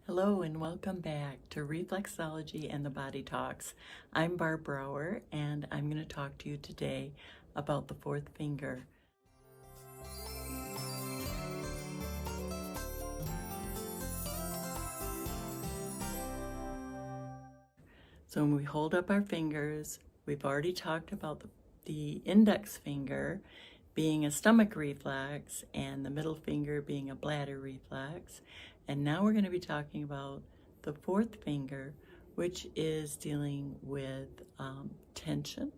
Hello and welcome back to Reflexology and the Body Talks. I'm Barb Brower and I'm going to talk to you today about the fourth finger. So when we hold up our fingers, we've already talked about the index finger being a stomach reflex and the middle finger being a bladder reflex. And now we're going to be talking about the fourth finger, which is dealing with tension,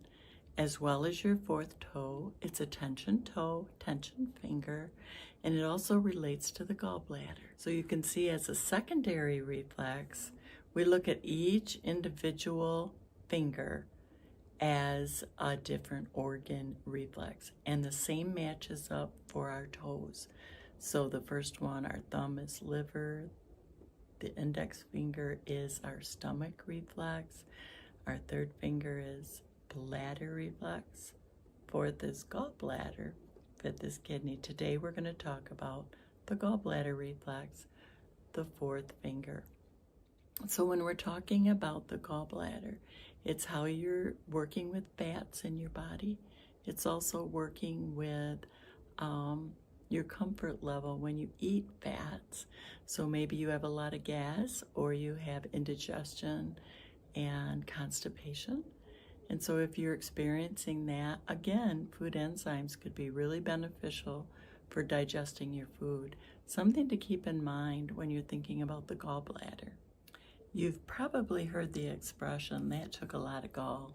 as well as your fourth toe. It's a tension toe, tension finger, and it also relates to the gallbladder. So you can see as a secondary reflex, we look at each individual finger as a different organ reflex, and the same matches up for our toes. So the first one, our thumb is liver, the index finger is our stomach reflex, our third finger is bladder reflex, fourth is gallbladder, fifth is kidney. Today we're going to talk about the gallbladder reflex, the fourth finger. So when we're talking about the gallbladder, it's how you're working with fats in your body. It's also working with your comfort level when you eat fats. So maybe you have a lot of gas or you have indigestion and constipation. And so if you're experiencing that, again, food enzymes could be really beneficial for digesting your food. Something to keep in mind when you're thinking about the gallbladder. You've probably heard the expression, that took a lot of gall,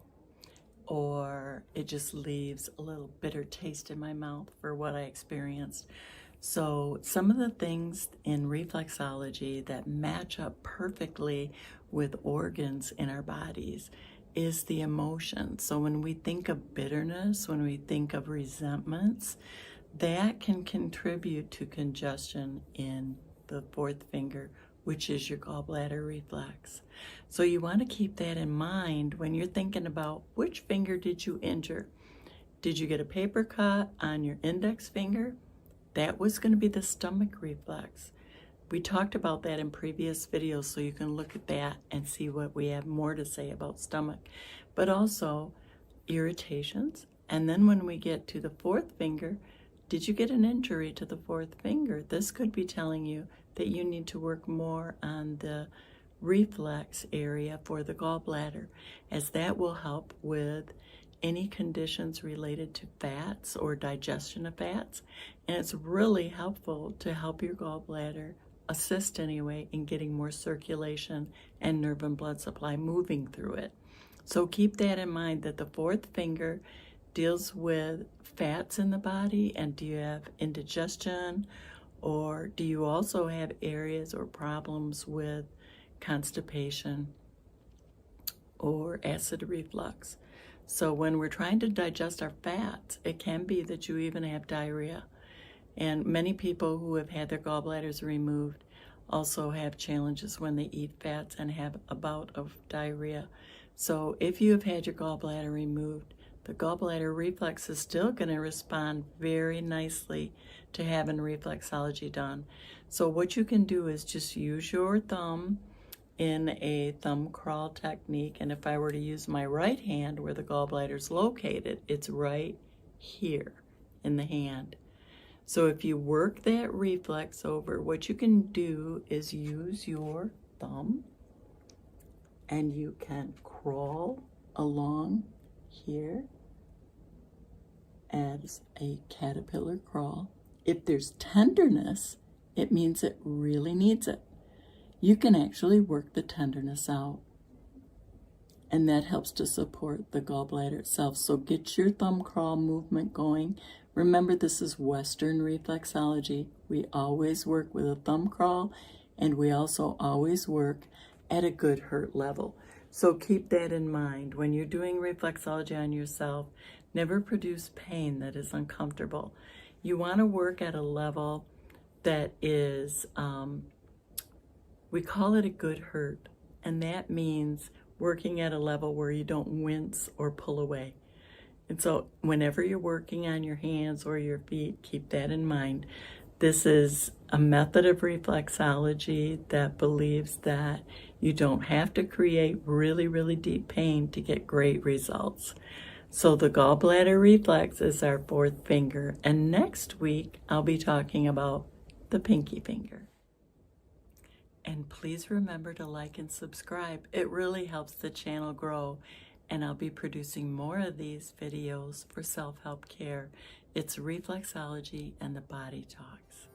or it just leaves a little bitter taste in my mouth for what I experienced. So some of the things in reflexology that match up perfectly with organs in our bodies is the emotion. So when we think of bitterness, when we think of resentments, that can contribute to congestion in the fourth finger, which is your gallbladder reflex. So you want to keep that in mind when you're thinking about which finger did you injure. Did you get a paper cut on your index finger? That was going to be the stomach reflex. We talked about that in previous videos, so you can look at that and see what we have more to say about stomach. But also irritations. And then when we get to the fourth finger, did you get an injury to the fourth finger? This could be telling you that you need to work more on the reflex area for the gallbladder, as that will help with any conditions related to fats or digestion of fats. And it's really helpful to help your gallbladder assist anyway in getting more circulation and nerve and blood supply moving through it. So keep that in mind, that the fourth finger deals with fats in the body. And do you have indigestion, or do you also have areas or problems with constipation or acid reflux? So when we're trying to digest our fats, it can be that you even have diarrhea. And many people who have had their gallbladders removed also have challenges when they eat fats and have a bout of diarrhea. So if you have had your gallbladder removed, the gallbladder reflex is still going to respond very nicely to having reflexology done. So what you can do is just use your thumb in a thumb crawl technique. And if I were to use my right hand where the gallbladder is located, it's right here in the hand. So if you work that reflex over, what you can do is use your thumb and you can crawl along here as a caterpillar crawl. If there's tenderness, it means it really needs it. You can actually work the tenderness out, and that helps to support the gallbladder itself. So get your thumb crawl movement going. Remember, this is Western reflexology. We always work with a thumb crawl, and we also always work at a good hurt level. So keep that in mind. When you're doing reflexology on yourself, never produce pain that is uncomfortable. You want to work at a level that is, we call it a good hurt. And that means working at a level where you don't wince or pull away. And so whenever you're working on your hands or your feet, keep that in mind. This is a method of reflexology that believes that you don't have to create really, really deep pain to get great results. So the gallbladder reflex is our fourth finger, and next week I'll be talking about the pinky finger. And please remember to like and subscribe. It really helps the channel grow, and I'll be producing more of these videos for self-help care. It's Reflexology and the Body Talks.